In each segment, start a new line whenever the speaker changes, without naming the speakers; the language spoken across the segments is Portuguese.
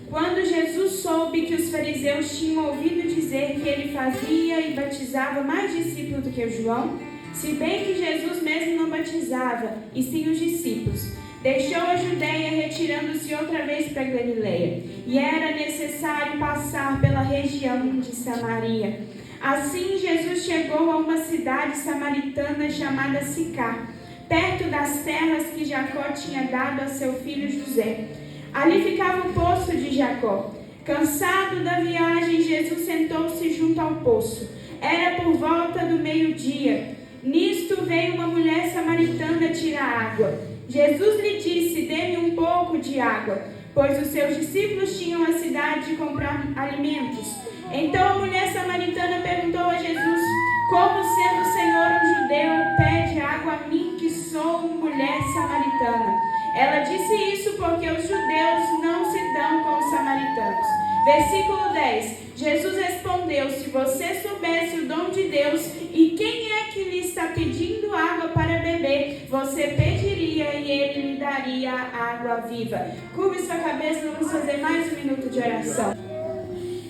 Quando Jesus soube que os fariseus tinham ouvido dizer que ele fazia e batizava mais discípulos do que o João, se bem que Jesus mesmo não batizava, e sim os discípulos, deixou a Judeia, retirando-se outra vez para Galileia, e era necessário passar pela região de Samaria. Assim Jesus chegou a uma cidade samaritana chamada Sicar, perto das terras que Jacó tinha dado a seu filho José. Ali ficava o poço de Jacó. Cansado da viagem, Jesus sentou-se junto ao poço. Era por volta do meio-dia. Nisto veio uma mulher samaritana tirar água. Jesus lhe disse: dê-me um pouco de água, pois os seus discípulos tinham a cidade de comprar alimentos. Então a mulher samaritana perguntou a Jesus: como sendo o Senhor um judeu, pede água a mim, que sou mulher samaritana? Ela disse isso porque os judeus não se dão com os samaritanos. Versículo 10. Jesus respondeu: se você soubesse o dom de Deus e quem é que lhe está pedindo água para beber, você pediria e ele lhe daria água viva. Curve sua cabeça, vamos fazer mais um minuto de oração.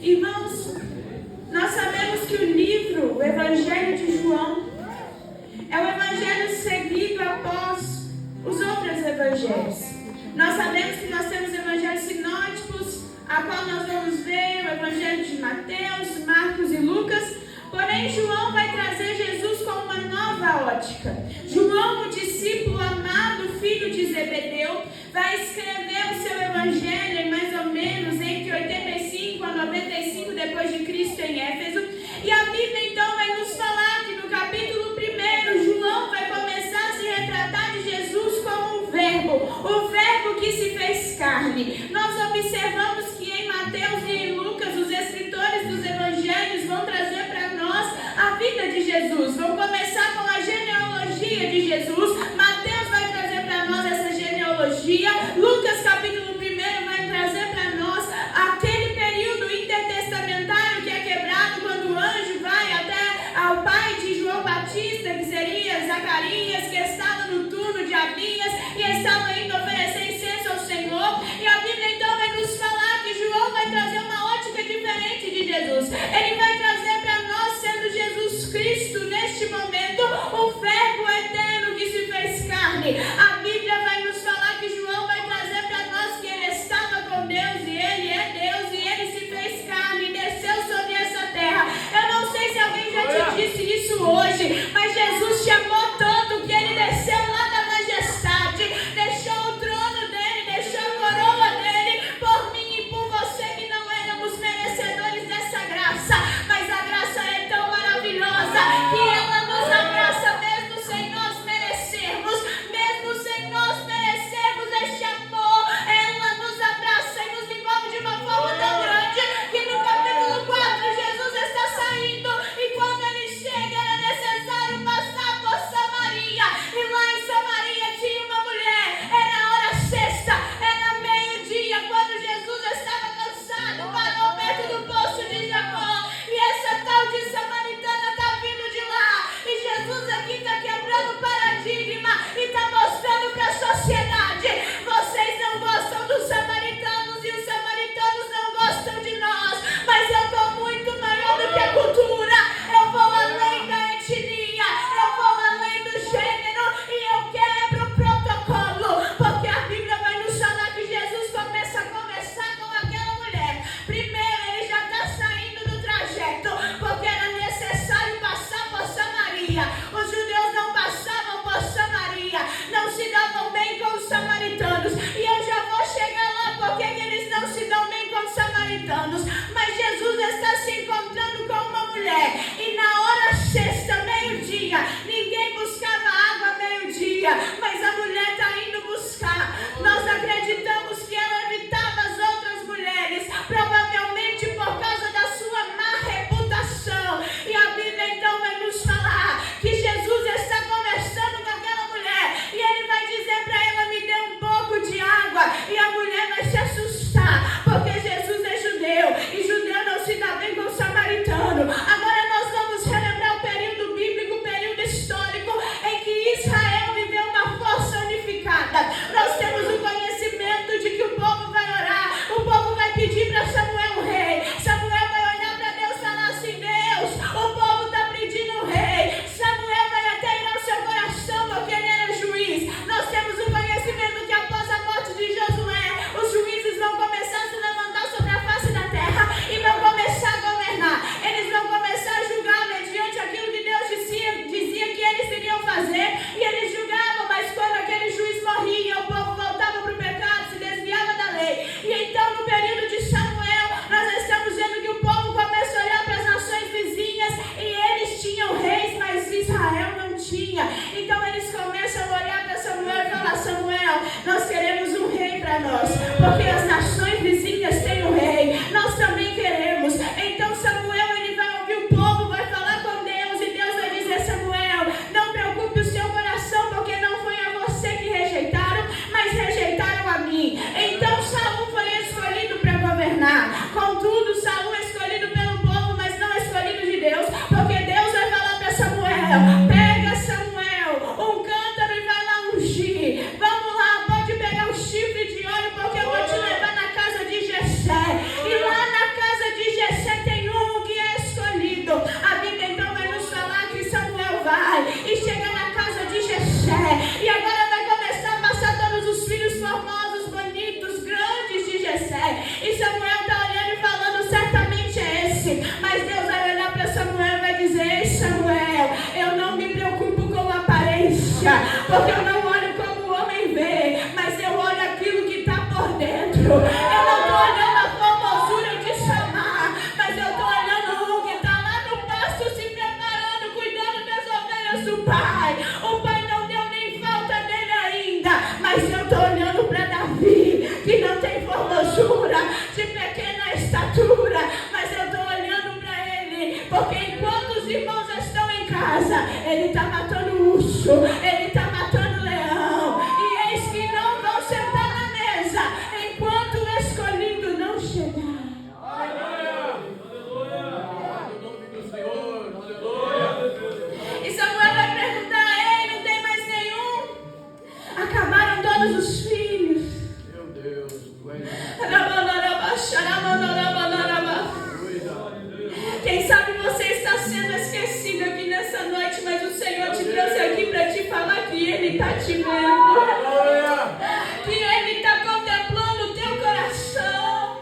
Irmãos, nós sabemos que o livro, o Evangelho de João, é o evangelho seguido após os outros evangelhos. Nós sabemos que nós temos evangelhos sinóticos, a qual nós vamos ver o evangelho de Mateus, Marcos e Lucas. Porém, João vai trazer Jesus com uma nova ótica. João, o discípulo amado, filho de Zebedeu, vai escrever o seu evangelho em mais ou menos entre 85 a 95 depois de Cristo em Éfeso. E a Bíblia então vai nos falar que no capítulo 1, João vai começar a se retratar de Jesus como o verbo que se fez carne. Nós observamos que em Mateus e em Lucas, os escritores dos evangelhos vão trazer para nós a vida de Jesus. Vão começar com a genealogia de Jesus. Mateus vai trazer para nós essa genealogia. Lucas capítulo 1 vai trazer para nós aquele período intertestamentário que é quebrado quando o anjo vai até ao pai de João Batista, que seria Zacarias, que estava no turno de Abias e estava indo oferecer incenso ao Senhor. E a Bíblia então vai nos falar que João vai trazer uma ótica diferente de Jesus. Ele vai trazer para nós, sendo Jesus Cristo neste momento, o verbo eterno que se fez carne. A Bíblia vai nos falar que João vai trazer porque as nações vizinhas têm um rei. Nós também queremos. Então Samuel, ele vai ouvir o povo, vai falar com Deus, e Deus vai dizer: Samuel, não preocupe o seu coração, porque não foi a você que rejeitaram, mas rejeitaram a mim. Então Saul foi escolhido para governar. Contudo, Saul é escolhido pelo povo, mas não é escolhido de Deus, porque Deus vai falar para Samuel: pega Samuel, um cântaro, e vai lá ungir. Vamos lá, pode pegar o chifre de óleo, porque eu vou te levar na casa de Jessé. E lá na casa de Jessé tem um que é escolhido. A Bíblia então vai nos falar que Samuel vai e chega na casa de Jessé. E agora vai começar a passar todos os filhos formosos, bonitos, grandes de Jessé. E Samuel está olhando e falando: certamente é esse. Mas Deus vai olhar para Samuel e vai dizer: ei, Samuel, eu não me preocupo com a aparência, porque eu não olho como o homem vê, mas eu olho aquilo que está por dentro. Eu não estou olhando a formosura de Samar, mas eu estou olhando um que está lá no pasto se preparando, cuidando das ovelhas do pai. O pai não deu nem falta dele ainda, mas eu estou olhando para Davi, que não tem formosura, de pequena estatura, mas eu estou olhando para ele, porque enquanto os irmãos estão em casa, ele está matando urso, ele está matando leão, e eis que não vão sentar na mesa enquanto o escolhido não chegar. E Samuel vai perguntar: ei, não tem mais nenhum? Acabaram todos os filhos.
Meu Deus,
quem sabe você está sendo esquecido aqui nessa noite, mas o Senhor te trouxe aqui para te falar que Ele está te vendo, que Ele está contemplando o teu coração.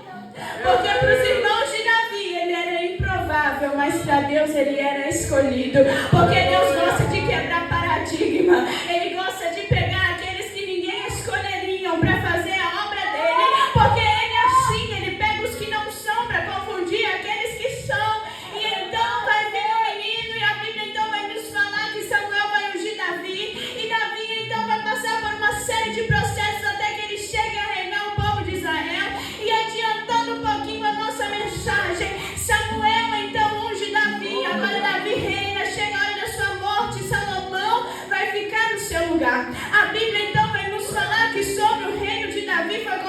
Porque para os irmãos de Davi ele era improvável, mas para Deus ele era escolhido. Porque Deus gosta de quebrar paradigma. Ele gosta de pegar aqueles que ninguém escolheriam para fazer a obra dele. Porque ele é assim, ele pega os que não são para confundir aqueles que são. E então vai vir um menino, e a Bíblia então vai nos falar que Samuel vai ungir Davi. E Davi então vai passar por uma série de processos até que ele chegue a reinar o povo de Israel. E adiantando um pouquinho a nossa mensagem, Samuel então unge Davi. Agora Davi reina, chega a hora da sua morte, Salomão vai ficar no seu lugar. A Bíblia então vai nos falar que sobre o reino de Davi foi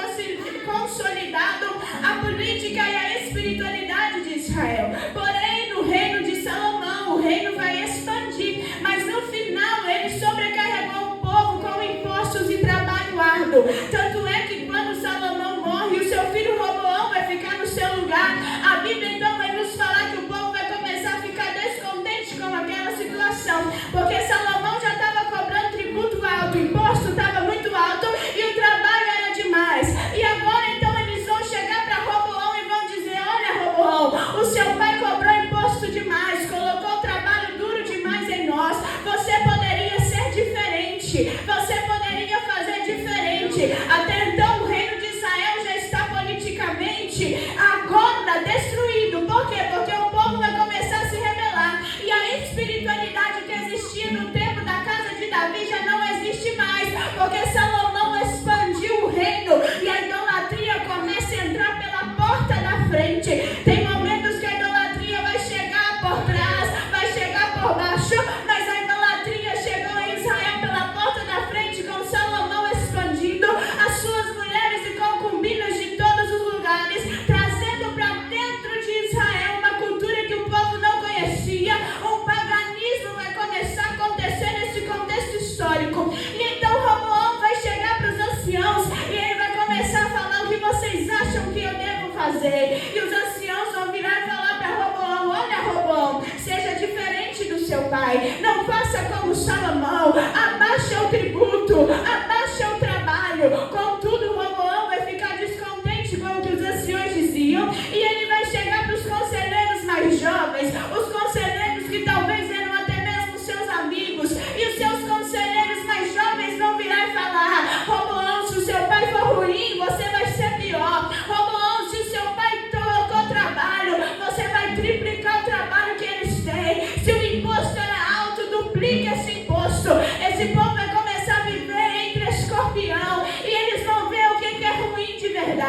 consolidado a política e a espiritualidade de Israel. Porém, no reino de Salomão, o reino vai expandir, mas no final ele sobrecarregou o povo com impostos e trabalho árduo. Tanto é que quando Salomão morre, o seu filho Roboão vai ficar no seu lugar. A Bíblia então vai nos falar que o povo vai começar a ficar descontente com aquela situação, porque Salomão já estava cobrando tributo alto, o imposto estava muito alto e o trabalho era demais. E agora então eles vão chegar para Roboão e vão dizer: olha, Roboão, o seu pai cobrou imposto demais, colocou trabalho duro demais em nós. Você poderia ser diferente, você poderia fazer diferente. Até então o reino de Israel já está politicamente agora destruído. Por quê? Porque o povo vai começar a se rebelar, e a espiritualidade que existia no tempo da casa de Davi já não existe mais, porque Salomão expandiu o reino e a idolatria começa a entrar pela porta da frente. Tem momentos que a idolatria vai chegar por trás, vai chegar por baixo, mas a idolatria chegou em Israel pela porta da frente, com Salomão expandindo as suas mulheres e concubinas de todos os lugares, trazendo para dentro de Israel uma cultura que o povo não conhecia. Um paganismo vai começar a acontecer nesse contexto histórico. E então Roboão vai chegar para os anciãos e ele vai começar a falar: o que vocês acham que eu devo fazer? E os anciãos vão virar e falar para Roboão: olha, Roboão, seja diferente do seu pai, não faça como Salomão, abaixa o tributo, abaixa o trabalho. Contudo, Roboão vai ficar descontente com o que os anciões diziam, e ele vai chegar para os conselheiros mais jovens, os conselheiros que talvez eram até mesmo seus amigos, e os seus conselheiros mais jovens vão virar e falar: Roboão, se o seu pai for ruim, você vai ser pior. Roboão, se o seu pai colocou trabalho, você vai triplicar o trabalho que eles têm. Se o imposto era alto, duplique esse imposto. Esse povo vai começar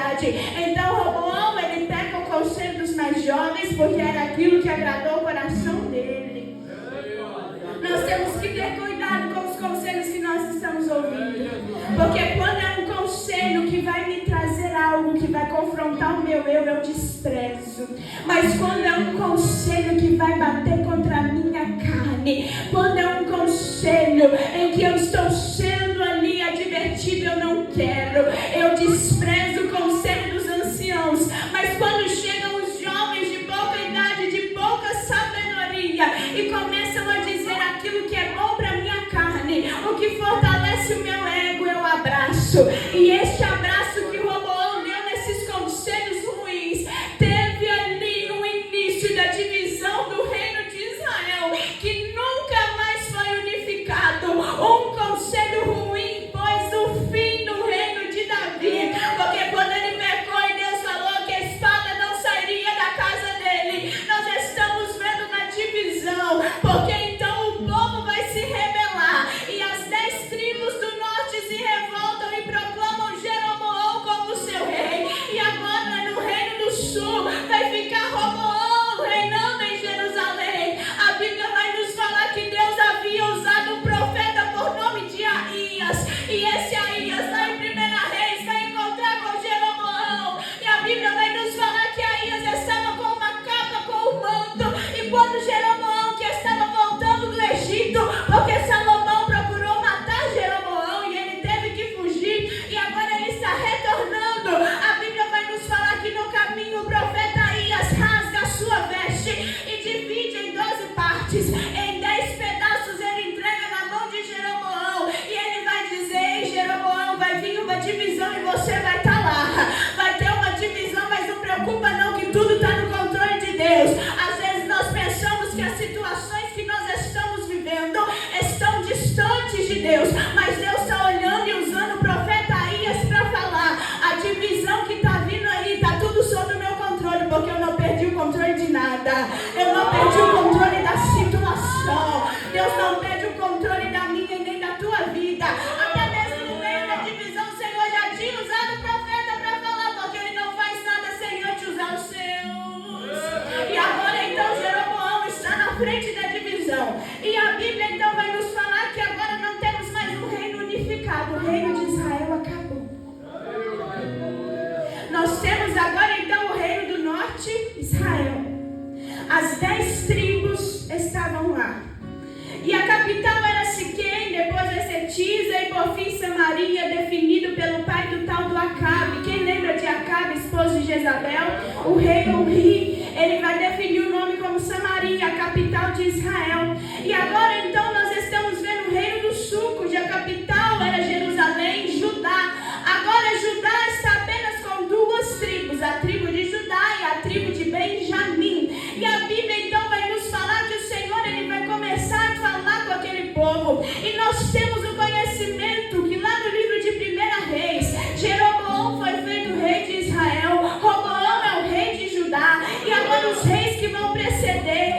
idade. Então Roboão, ele pega o conselho dos mais jovens, porque era aquilo que agradou o coração dele. Nós temos que ter cuidado com os conselhos que nós estamos ouvindo. Porque quando é um conselho que vai me trazer algo, que vai confrontar o meu eu desprezo. Mas quando é um conselho que vai bater contra a minha carne, quando é um conselho em que eu estou sendo ali advertido, eu não quero. Eu desprezo o conselho dos anciãos. Mas quando chegam os jovens de pouca idade, de pouca sabedoria, e começam a dizer aquilo que é bom para minha carne, o que fortalece o meu ego, eu abraço. E este abraço que Roboão deu nesses conselhos ruins, teve ali um início da divisão do reino de Israel, que nunca mais foi unificado. Um conselho ruim pôs o fim no reino de Davi, porque quando ele pecou e Deus falou que a espada não sairia da casa dele, nós estamos vendo na divisão, porque então o povo vai se rebelar, e as 10 tribos do norte se revoltam e proclamam Jeroboão como seu rei, e agora no reino do sul vai ficar Roboão reinando em Jerusalém. A Bíblia vai nos falar que Deus havia usado um profeta por nome de Aías, e esse Aías lá em 1 Reis vai encontrar com Jeroboão, e a Bíblia vai nos falar que Aías estava com uma capa, com um manto, e quando Jeroboão, que estava voltando do Egito, porque Salomão procurou matar Jeroboão e ele teve que fugir, e agora ele está retornando, a Bíblia vai nos falar que no caminho o profeta Aías rasga a sua veste e divide em 12 partes, em 10 pedaços ele entrega na mão de Jeroboão, e ele vai dizer: ei Jeroboão, vai vir uma divisão e você vai estar lá, vai ter uma divisão, mas não preocupa não, que tudo está no controle de Deus. Às vezes nós pensamos que as situações que nós estamos vivendo estão distantes de Deus, mas Deus está olhando e usando o profeta Aías para falar: a divisão que está vindo aí, está tudo sob o meu controle, porque eu não perdi o controle de nada, eu não perdi o controle da situação. Deus não perde o controle da minha e nem da tua vida. Até mesmo no meio da divisão, o Senhor já tinha usado o profeta para falar, porque ele não faz nada sem antes usar os seus. E agora então Jeroboão está na frente da divisão, e a Bíblia então vai nos falar que agora não temos mais um reino unificado, o reino de Israel acabou. Nós temos agora então o reino do norte, Israel. As 10 tribos estavam lá, e a capital era Siquém, depois vai ser Tisa, e por fim Samaria, definido pelo pai do tal do Acabe. Quem lembra de Acabe, esposo de Jezabel? O rei Uri, ele vai definir o nome como Samaria, a capital de Israel. E agora então nós estamos vendo o reino do sul, cuja capital era Jerusalém, Judá. Agora Judá está apenas com 2 tribos, a tribo de Judá e a tribo de Benjamim. E a Bíblia então vai nos falar que o Senhor, ele vai começar a falar com aquele povo. E nós temos o conhecimento que lá no livro de 1 Reis, Jeroboão foi feito rei de Israel, Roboão é o rei de Judá, e agora os reis que vão preceder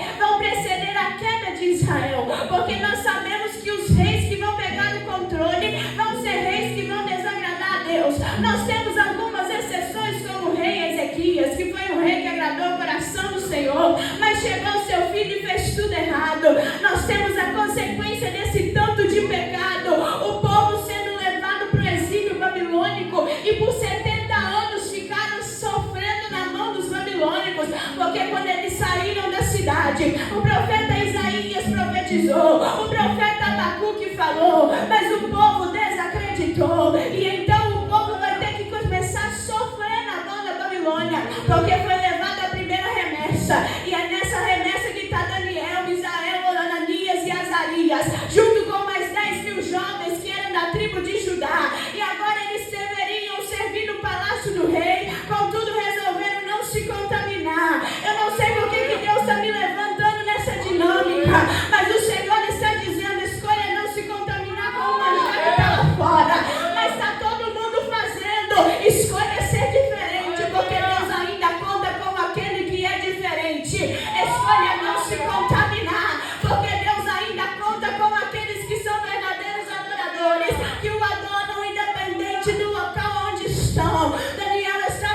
a queda de Israel, porque nós sabemos que os reis que vão pegar o controle vão ser reis que vão desagradar a Deus. Nós temos algumas exceções, como o rei Ezequias, que foi um rei que agradou o coração do Senhor, mas chegou o seu filho e fez tudo errado. Nós temos a consequência desse tanto de pecado, o povo sendo levado para o exílio babilônico, e por 70 anos ficaram sofrendo na mão dos babilônicos, porque quando eles saíram da cidade, o profeta Isaías profetizou, o profeta Abacuque falou, mas o povo desacreditou, e então o povo vai ter que começar a sofrer na mão da Babilônia, porque foi levada a primeira remessa, e é nessa remessa que está Daniel, Misael, Ananias e Azarias, junto com mais 10.000 jovens que eram da tribo de Judá, e agora eles deveriam servir no palácio do rei, contudo resolveram não se contaminar. Eu não sei por que Deus está me levantando nessa dinâmica, mas o Senhor está dizendo: escolha não se contaminar com o manjar que está lá fora, mas está todo mundo fazendo, escolha ser diferente, porque Deus ainda conta com aquele que é diferente. Escolha não se contaminar, porque Deus ainda conta com aqueles que são verdadeiros adoradores, que o adoram independente do local onde estão. Daniel está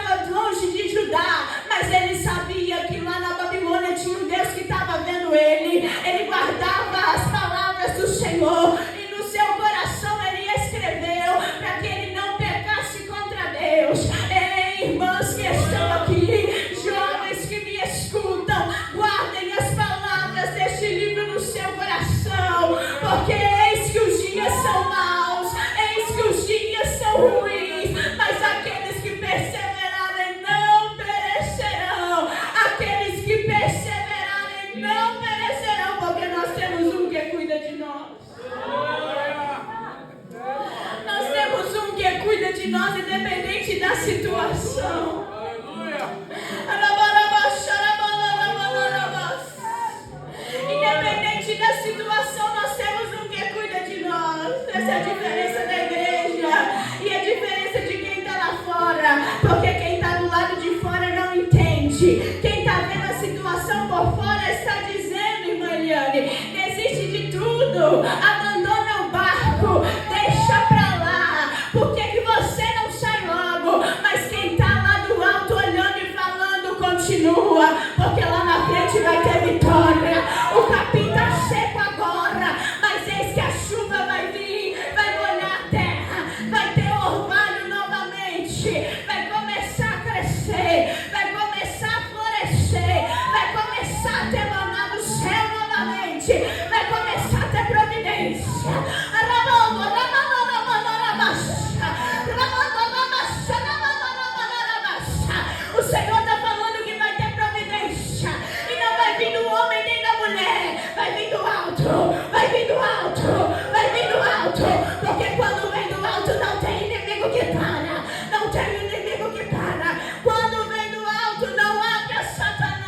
Essa é a diferença da igreja e a diferença de quem está lá fora. Porque quem está do lado de fora não entende. Quem está vendo a situação por fora está dizendo, irmã Eliane, desiste de tudo, abandona o barco, deixa pra lá. Por que você não sai logo? Mas quem está lá do alto olhando e falando, continua, porque lá na frente vai ter vitória. O capim está seco agora, mas eis que a chuva vai vir, vai molhar a terra, vai ter orvalho novamente, vai começar a crescer, vai começar a florescer, vai começar a ter maná do céu novamente, vai começar a ter providência. O Senhor está falando que vai ter providência e não vai vir do homem nem da mulher, vai vir do alto, vai vir do alto, vai vir do alto, porque quando vem do alto não tem inimigo que para, não tem inimigo que para. Quando vem do alto não há pra Satanás.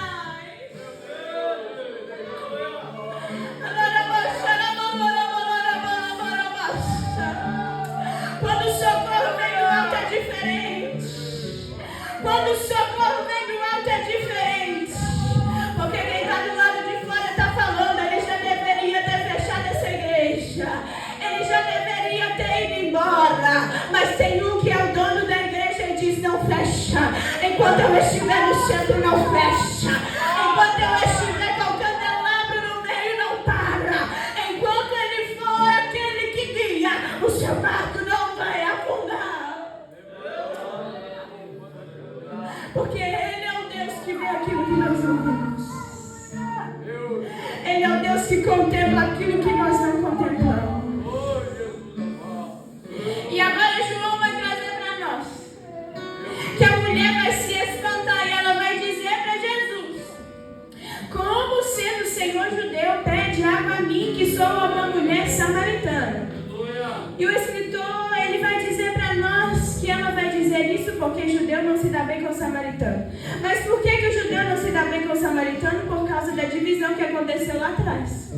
Quando o socorro vem do alto é diferente. Quando o socorro vem do alto é diferente. Porque quem está do lado de fora está falando, ele já deveria ter fechado essa igreja, ele já deveria ter ido embora. Mas tem um que é o dono da igreja e diz, não fecha. Enquanto eu estiver no centro, não fecha. Enquanto eu estiver com o candelabro no meio, não para. Enquanto ele for aquele que guia, o seu barco não vai afundar. Porque ele é o Deus que vê aquilo que nós não vemos. Ele é o Deus que contempla aquilo que nós não contemplamos. E agora João vai trazer para nós que a mulher vai se espantar e ela vai dizer para Jesus: como sendo o Senhor judeu pede água a mim, que sou uma mulher samaritana? E o escritor, ele vai dizer para nós que ela vai dizer isso porque judeu não se dá bem com o samaritano. Mas por que o judeu não se dá bem com o samaritano? Por causa da divisão que aconteceu lá atrás.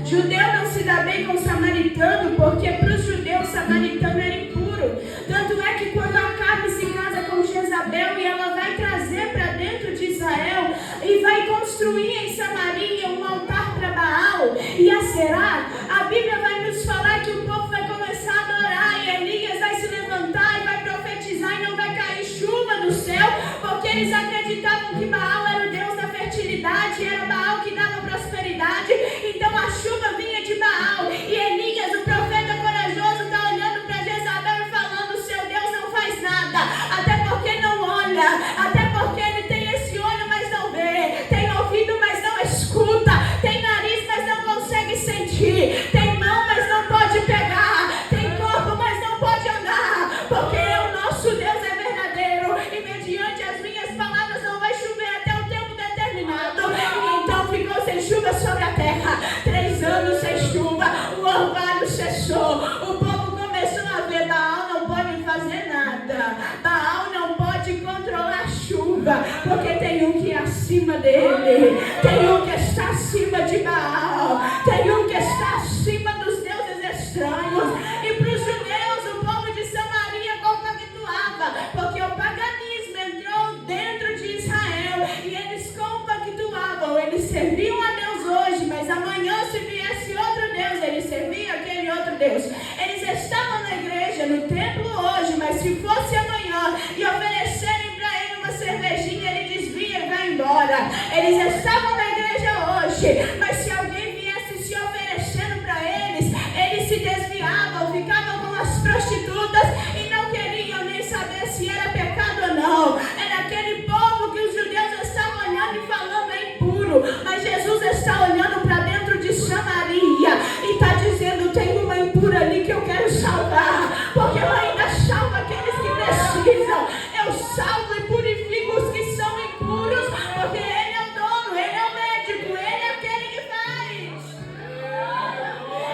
Judeu não se dá bem com o samaritano porque para os judeus o samaritano era impuro. Tanto é que quando Acabe se casa com Jezabel e ela vai trazer para dentro de Israel e vai construir em Samaria um altar para Baal e Aserá, a Bíblia vai nos falar que o povo vai começar a adorar e Elias vai se levantar e vai profetizar e não vai cair chuva do céu, porque eles acreditavam que Baal era o Deus da fertilidade, era Baal que dava prosperidade. Então a chuva vinha de Baal e Elias, o profeta corajoso, está olhando para Jezabel e falando: seu Deus não faz nada, até porque não olha, até porque ele tem esse olho mas não vê, tem ouvido mas não escuta, tem nariz mas não consegue sentir, tem mão mas não pode pegar, tem corpo mas não pode andar, porque o nosso Deus é verdadeiro e mediante as minhas palavras não vai chover até o tempo determinado. E então ficou sem chuva sobre a terra, 3 anos sem chuva, o orvalho cessou, o povo começou a ver: Baal não pode fazer nada, Baal não pode controlar a chuva, porque tem um que é acima dele, tem um que está acima de Baal, tem um que está acima dos deuses estranhos. E para os judeus, o povo de Samaria compactuava, porque o paganismo entrou dentro de Israel e eles compactuavam, eles serviam a Deus hoje, mas amanhã, se viesse outro Deus, eles serviam aquele outro Deus. Eles estavam na igreja, no templo hoje, mas se fosse amanhã e oferecerem para ele uma cervejinha, ele desvia e vai embora. Eles estavam na igreja hoje, mas se alguém viesse se oferecendo para eles, eles se desviavam, ficavam com as prostitutas e não queriam nem saber se era pecado ou não. Era aquele povo que os judeus estavam olhando e falando: é impuro. Mas Jesus está olhando para dentro de Samaria e está dizendo: tem uma impura ali que eu quero salvar, porque eu ainda salvo aqueles que precisam. Eu salvo e purifico os que são impuros, porque Ele é o dono, Ele é o médico, Ele é aquele que faz.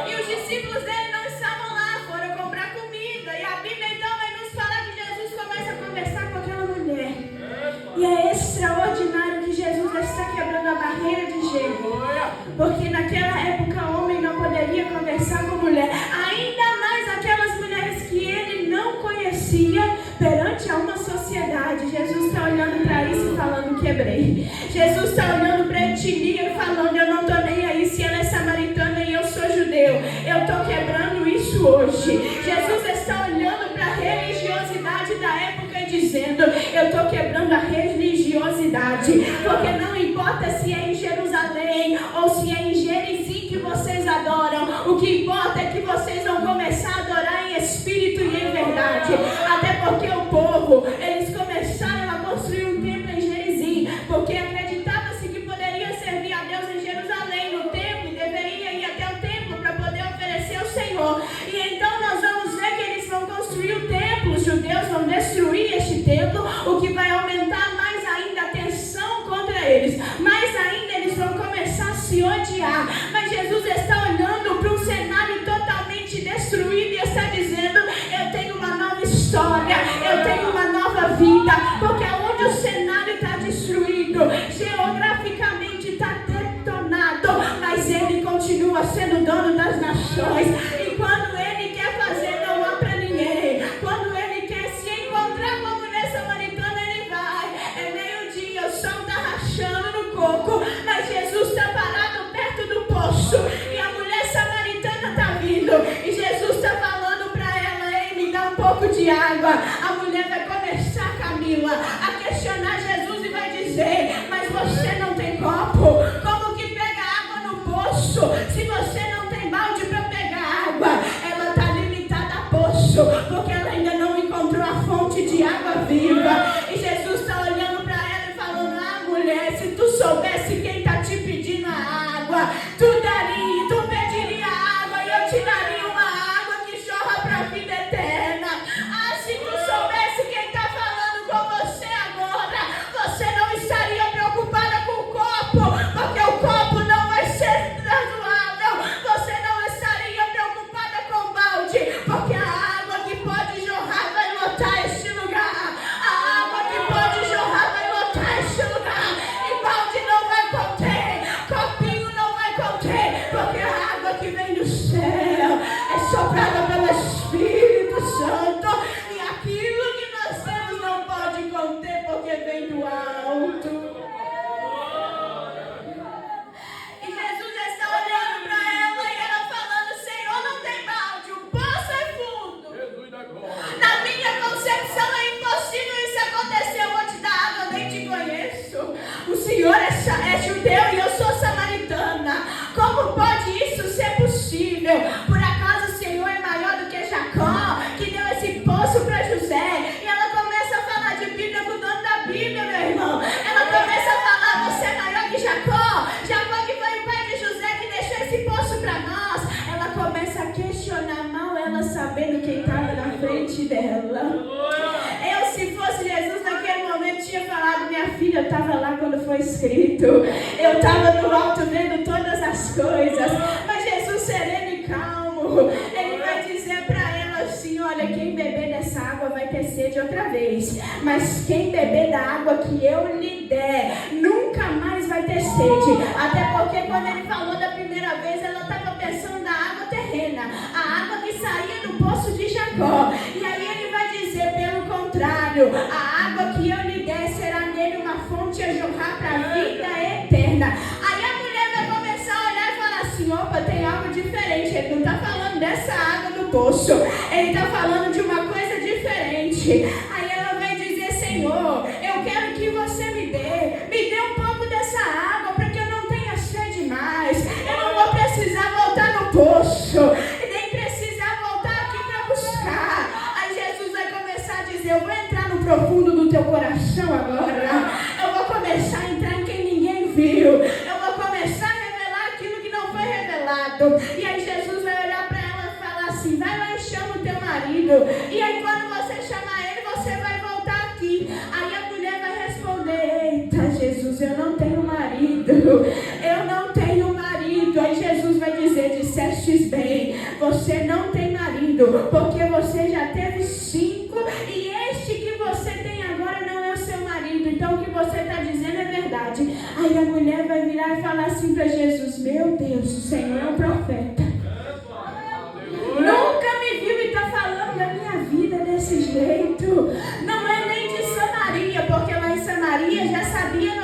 E os discípulos dele não estavam lá, foram comprar comida. E a Bíblia então vai nos falar que Jesus começa a conversar com aquela mulher. E é extraordinário que Jesus está quebrando a barreira de gênero, porque naquela época homem não poderia conversar com mulher, ainda mais aquela quebrei. Jesus está olhando para a etnia e falando: eu não estou nem aí se ela é samaritana e eu sou judeu. Eu estou quebrando isso hoje. Jesus está olhando para a religiosidade da época e dizendo: eu estou quebrando a religiosidade. Porque não importa se é em Jerusalém ou se é em Gerizim que vocês adoram. O que importa é que vocês vão começar a adorar em espírito e em verdade. Até porque o povo, eles começaram a construir um templo em Gerizim, porque acreditava-se que poderia servir a Deus em Jerusalém, no templo, e deveria ir até o templo para poder oferecer ao Senhor. E então nós vamos ver que eles vão construir o templo, os judeus vão destruir este templo, o que vai aumentar mais ainda a tensão contra eles. Mais ainda eles vão começar a se odiar. Mas Jesus está olhando para um cenário totalmente destruído e está dizendo: eu tenho uma nova história, eu tenho uma nova vida. Porque onde o cenário está destruído, geograficamente está detonado, mas ele continua sendo dono das nações. E quando ele quer fazer, não há para ninguém. Quando ele quer se encontrar com a mulher samaritana, ele vai. É meio-dia, o sol está rachando no coco, mas Jesus está parado perto do poço e a mulher samaritana está vindo. E Jesus está falando para ela: ei, me dá um pouco de água. A mulher vai começar, Camila, a questionar Jesus e vai dizer: mas você não tem copo? Como que pega água no poço se você não tem balde para pegar água? Ela está limitada a poço, porque ela ainda não encontrou a fonte de água viva. E Jesus está olhando para ela e falando: ah, mulher, se tu soubesse quem está te pedindo a água, tu pediria água e eu te daria uma água que jorra para a vida eterna. Ah, se tu soubesse quem está falando com você agora, você não estaria preocupada com o copo, porque o copo não vai ser razoável. Você não estaria preocupada com o balde, porque a água que pode jorrar vai lotar este lugar. A água que pode jorrar vai lotar este lugar. E balde não vai conter, copinho não vai conter, porque a água que vem do céu é soprada pelo Espírito Santo. E aquilo que nós temos não pode conter, porque vem do alto. E Jesus está olhando para ela e ela falando: Senhor, não tem balde, o poço é fundo. Na minha concepção é impossível isso acontecer. Eu vou te dar água, eu nem te conheço. O Senhor é judeu e eu sou samaritana. Como pode isso ser possível? Por acaso o Senhor é maior do que Jacó, que deu esse poço para José? E ela começa a falar de Bíblia com o dono da Bíblia, meu irmão. Ela começa a falar: você é maior que Jacó. Jacó que foi o pai de José, que deixou esse poço para nós. Ela começa a questionar, mal ela sabendo quem estava na frente dela. Eu, se fosse Jesus naquele momento, tinha falado: minha filha, eu estava lá quando foi escrito. Eu estava no alto vendo todas as coisas. Mas Jesus, sereno e calmo, ele vai dizer para ela assim: olha, quem beber dessa água vai ter sede outra vez, mas quem beber da água que eu lhe der, nunca mais vai ter sede. Até porque quando ele falou da primeira vez, ela estava pensando na água terrena, a água que saía do poço de Jacó. E aí ele vai dizer: pelo contrário, a água que eu lhe der será nele uma fonte a jorrar para a vida eterna. Aí a mulher vai começar a olhar e falar assim: opa, tem algo diferente. Ele não está falando dessa água do poço, ele está falando de uma coisa diferente. Aí ela vai dizer: Senhor, eu quero que você me dê um pouco dessa água, para que eu não tenha sede mais. Eu não vou precisar voltar no poço, nem precisar voltar aqui para buscar. Aí Jesus vai começar a dizer: eu vou entrar no profundo do teu coração agora. Eu vou começar a entrar em quem ninguém viu. Eu vou começar a revelar aquilo que não foi revelado. E aí Jesus vai olhar para ela e falar assim: vai lá e chama o teu marido. E aí quando você chamar ele, você vai voltar aqui. Aí a mulher vai responder: eita, Jesus, eu não tenho marido. Eu não tenho marido. Aí Jesus vai dizer: dissestes bem, você não tem marido, porque você já teve 5 e este que você tem agora não é o seu marido. Então o que você está dizendo é verdade. Aí a mulher vai virar e falar assim para Jesus: meu Deus, o Senhor é um profeta. Nunca me viu e está falando da minha vida desse jeito. Não é nem de Samaria, porque lá em Samaria já sabia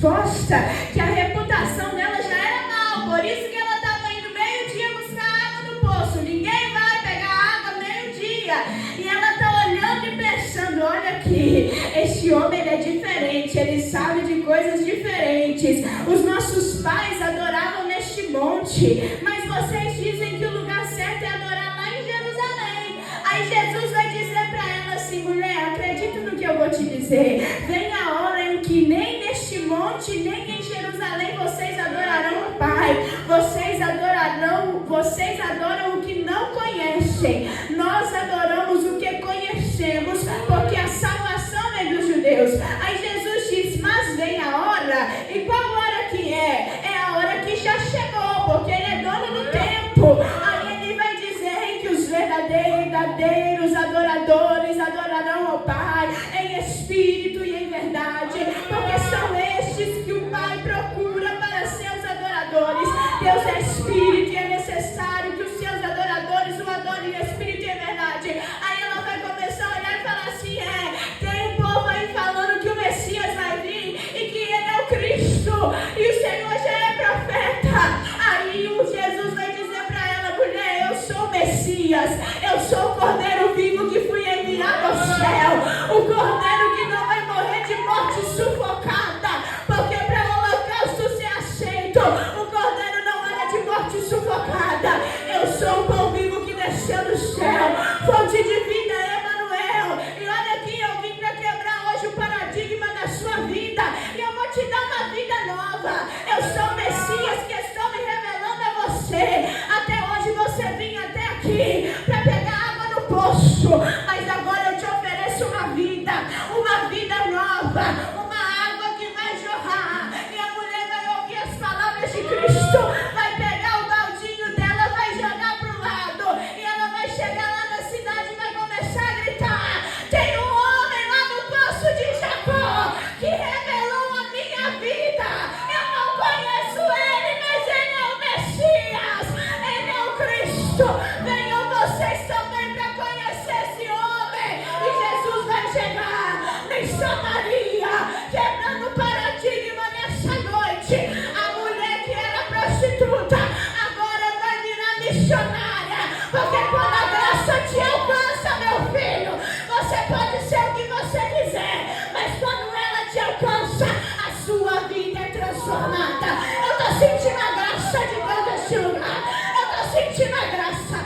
disposta, que a reputação dela já era mal, por isso que ela estava indo meio-dia buscar água no poço. Ninguém vai pegar água meio-dia. E ela está olhando e pensando, olha aqui, este homem ele é diferente, ele sabe de coisas diferentes. Os nossos pais adoravam neste monte, mas vocês dizem que o lugar certo é adorar lá em Jerusalém. Aí Jesus vai dizer para ela assim, mulher, acredita no que eu vou te dizer. Vem a hora em que nem neste monte, nem em Jerusalém vocês adorarão o Pai. Vocês adoram o que não conhecem. Nós adoramos o que conhecemos, porque a salvação é dos judeus. Aí Jesus diz, mas vem a hora. E qual hora que é? É a hora que já chegou, porque ele é dono do tempo. Aí ele vai dizer que os verdadeiros adoradores adorarão ao Pai em espírito e em verdade, porque são estes que o Pai procura para seus adoradores. Deus é espírito e é necessário que os seus adoradores o adorem em espírito e em verdade. Aí ela vai começar a olhar e falar assim, tem um povo aí falando que o Messias vai vir e que ele é o Cristo e o Senhor já é profeta. Aí o Jesus vai dizer para ela, mulher, eu sou o Messias, eu sou o Cordeiro vivo que fui enviado ao céu, o Cordeiro que não vai morrer de morte sufocada, porque para o holocausto ser aceito, o Cordeiro não era de morte sufocada. Eu sou o pão vivo que desceu do céu, fonte de vida, Emanuel. E olha aqui, eu vim para quebrar hoje o paradigma da sua vida, e eu vou te dar uma vida nova. Eu sou o Messias que estou me revelando a você. Até hoje você vinha até aqui para pegar água no poço, mas agora eu te ofereço uma vida nova, uma água que vai jorrar. E a mulher vai ouvir as palavras de Cristo, vai pegar o baldinho dela, vai jogar pro lado, e ela vai chegar lá na cidade e vai começar a gritar, tem um homem lá no poço de Jacó que revelou a minha vida. Eu não conheço ele, mas ele é o Messias, ele é o Cristo. Venham vocês também para conhecer esse homem. E Jesus vai chegar em Samaria, quebrando o paradigma nessa noite. A mulher que era prostituta agora vai virar missionária, porque quando a graça te alcança, meu filho, você pode ser o que você quiser, mas quando ela te alcança, a sua vida é transformada. Eu estou sentindo a graça de Deus nesse lugar. Eu estou sentindo a graça.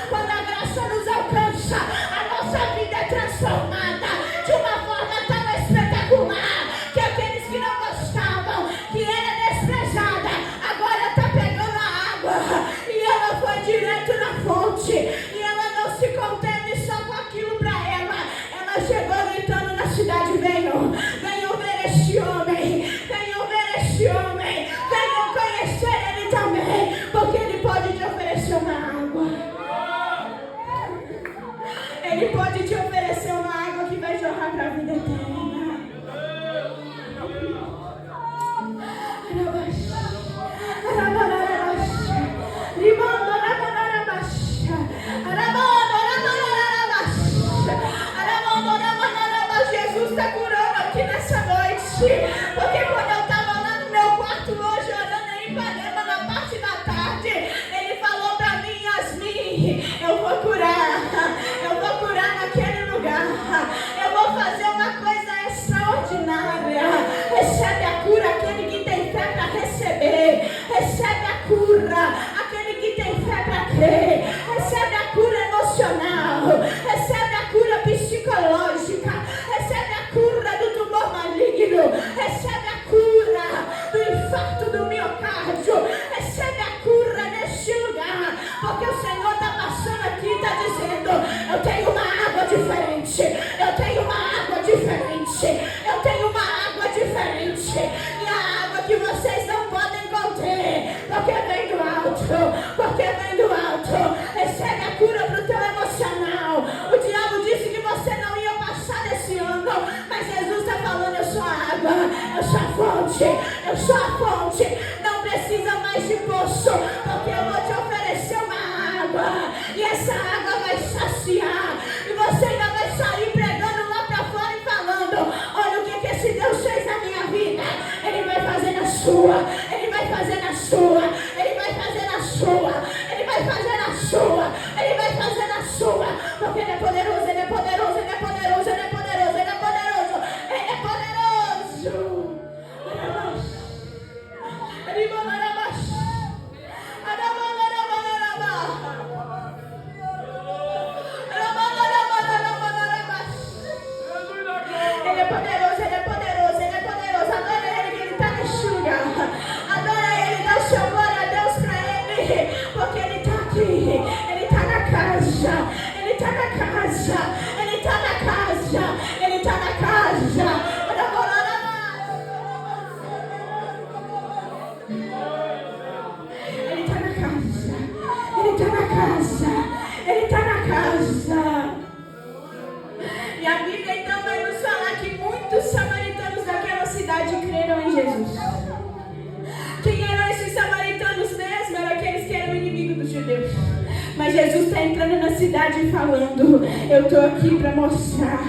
Quando a graça nos alcança, a nossa vida é transformada de uma forma tão espetacular que aqueles que não gostavam, que era desprezada, agora está pegando a água e ela foi direto na fonte. E ela não se conteve só com aquilo para ela. Ela chegou gritando na cidade, venham ver este homem, venham ver este homem, venham conhecer ele também, porque ele pode te oferecer uma água. Ele pode te oferecer uma água que vai jorrar para a vida eterna. Jesus está curando aqui nessa noite, porque quando eu estava lá no meu quarto hoje orando em Ipanema na parte da tarde, ele falou para mim, Yasmin, eu vou curar naquele lugar, eu vou fazer uma coisa extraordinária. Recebe a cura aquele que tem fé para receber, recebe a cura aquele que tem fé para crer, recebe a cura emocional, recebe a cura psicológica, recebe a cura do tumor maligno, recebe a cura do infarto do miocárdio, recebe a cura neste lugar, porque o Senhor está passando aqui e está dizendo, eu tenho uma água diferente, eu tenho uma água diferente, eu tenho uma água diferente, e a água que vocês não podem conter, porque vem do alto, recebe a cura para o teu emocional. O diabo disse que você não ia passar desse ano, mas Jesus está falando, eu sou a água, eu sou a fonte, não precisa mais de poço, porque eu vou te oferecer uma água, e essa água vai saciar
sua. Ele vai fazer na sua. Ele vai fazer na sua. Porque Ele é poderoso, Ele é poderoso, Ele é poderoso, Ele é poderoso, Ele é poderoso. Ele é poderoso. Ele é poderoso, Ele é poderoso, Ele é poderoso. Adora Ele que Ele está neste lugar. Adora Ele, dá o seu glória a Deus para Ele. Porque Ele está aqui, Ele está na casa, Ele está na casa, Ele está na casa, Ele está na casa. Ele está na casa, Ele está na casa, Ele está na casa. E a Bíblia então vai nos falar que muitos samaritanos daquela cidade creram em Jesus. Quem eram esses samaritanos mesmo? Eram aqueles que eram inimigos dos judeus. Mas Jesus está entrando na cidade e falando: eu estou aqui para mostrar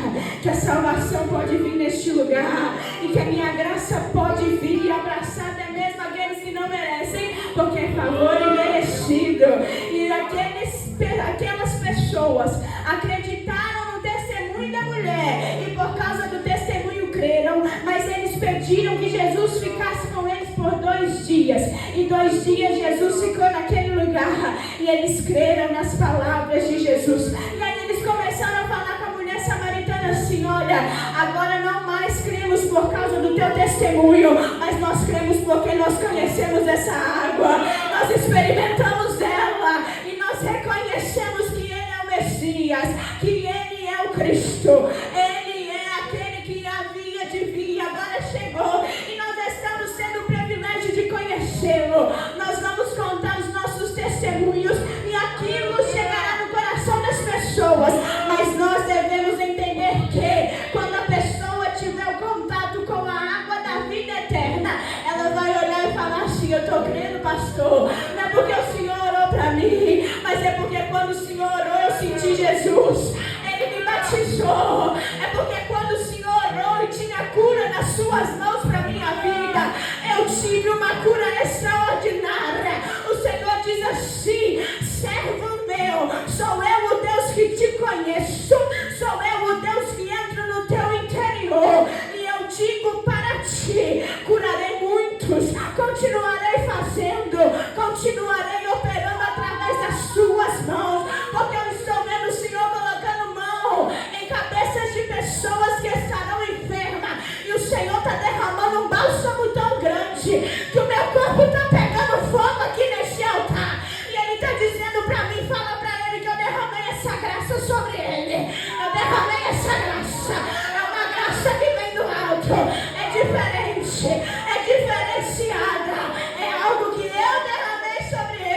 que a salvação pode vir neste lugar e que a minha graça pode vir e abraçar até mesmo aqueles que não merecem, porque é favor imerecido. E aquelas pessoas acreditaram no testemunho da mulher e por causa do testemunho creram, mas eles pediram que Jesus ficasse com eles por 2 dias. E 2 dias Jesus ficou naquele lugar e eles creram nas palavras de Jesus. E aí eles começaram a falar com a mulher samaritana assim: olha, agora não mais cremos por causa do teu testemunho, mas nós cremos porque nós conhecemos essa água, nós experimentamos ela e nós reconhecemos que Ele é o Messias, que Ele é o Cristo, Ele é aquele que havia de vir, agora chegou e nós estamos tendo o privilégio de conhecê-lo. Nós vamos contar os nossos testemunhos e aquilo chegará no coração das pessoas, mas nós devemos entender que quando a pessoa tiver o contato com a água da vida eterna, ela vai olhar e falar assim: eu estou crendo, pastor, não é porque o Senhor orou para mim, mas é porque quando o Senhor orou eu senti Jesus, Ele me batizou. É porque quando o Senhor orou e tinha cura nas suas mãos para minha vida, eu tive uma cura extraordinária. O Senhor diz assim: servo meu, sou eu o Deus que te conheço, sou eu o Deus que entra no teu interior e eu digo para ti: curarei muitos, continuarei fazendo, continuarei operando através das suas mãos, porque eu estou vendo o Senhor colocando mão em cabeças de pessoas que estarão enfermas e o Senhor está derramando um bálsamo tão grande que o meu corpo está pegando fogo aqui neste altar e Ele está dizendo para mim: fala para Ele que eu derramei essa graça sobre Ele, eu derramei essa graça, é uma graça que vem do alto, é diferente, é diferenciada, é algo que eu derramei sobre Ele.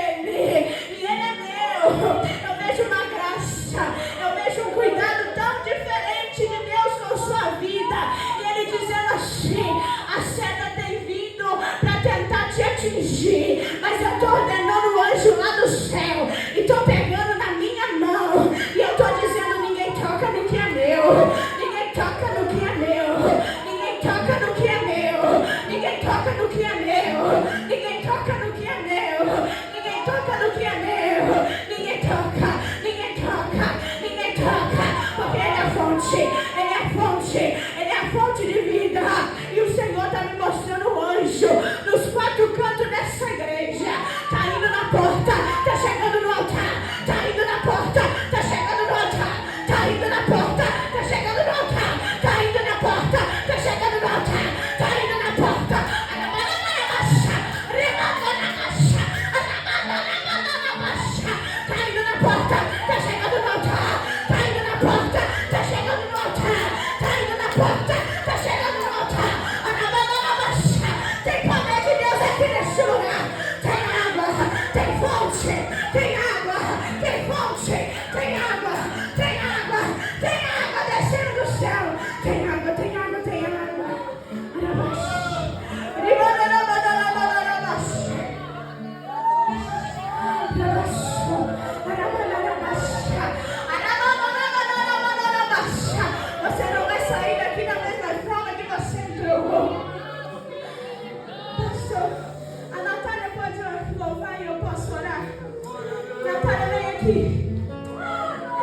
aqui.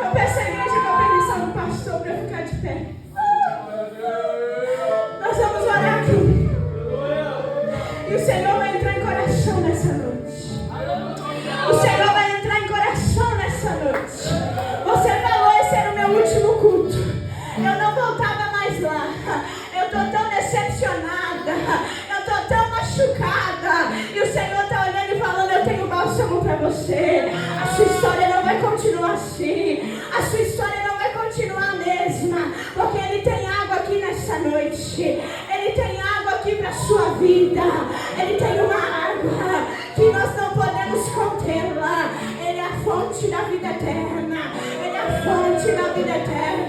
Eu peço à igreja com a permissão do pastor para ficar de pé. Nós vamos orar aqui. E o Senhor vai entrar em coração nessa noite. O Senhor vai entrar em coração nessa noite. Você falou, esse era o meu último culto. Eu não voltava mais lá. Eu estou tão decepcionada. Eu estou tão machucada. E o Senhor está olhando e falando, eu tenho bálsamo para você. A sua história não vai continuar assim. A sua história não vai continuar a mesma. Porque Ele tem água aqui nessa noite. Ele tem água aqui para a sua vida. Ele tem uma água que nós não podemos contê-la. Ele é a fonte da vida eterna. Ele é a fonte da vida eterna.